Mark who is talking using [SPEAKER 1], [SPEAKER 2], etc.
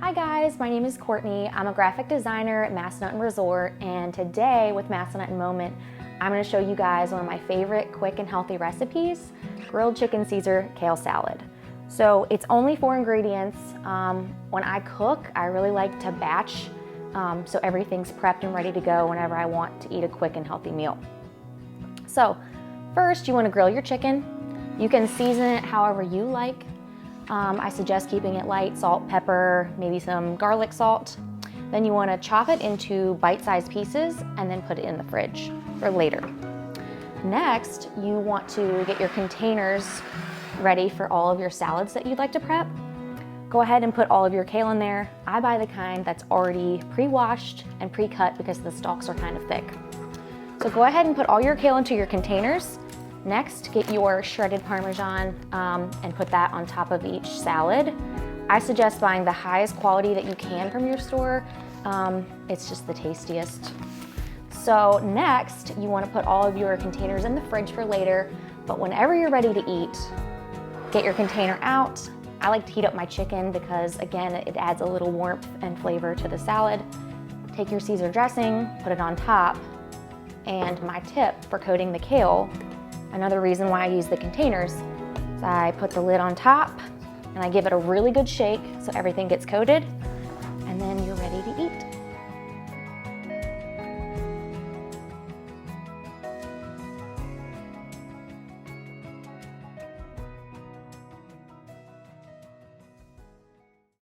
[SPEAKER 1] Hi guys, my name is Courtney. I'm a graphic designer at Massanutten Resort, and today with Massanutten Moment, I'm going to show you guys one of my favorite quick and healthy recipes, grilled chicken Caesar kale salad. So it's only 4 ingredients. When I cook, I really like to batch, so everything's prepped and ready to go whenever I want to eat a quick and healthy meal. So first, you want to grill your chicken. You can season it however you like. I suggest keeping it light, salt, pepper, maybe some garlic salt. Then you want to chop it into bite-sized pieces and then put it in the fridge for later. Next, you want to get your containers ready for all of your salads that you'd like to prep. Go ahead and put all of your kale in there. I buy the kind that's already pre-washed and pre-cut because the stalks are kind of thick. So go ahead and put all your kale into your containers. Next, get your shredded Parmesan and put that on top of each salad. I suggest buying the highest quality that you can from your store. It's just the tastiest. So next, you want to put all of your containers in the fridge for later, but whenever you're ready to eat, get your container out. I like to heat up my chicken because, again, it adds a little warmth and flavor to the salad. Take your Caesar dressing, put it on top, and my tip for coating the kale, another reason why I use the containers, is I put the lid on top and I give it a really good shake so everything gets coated.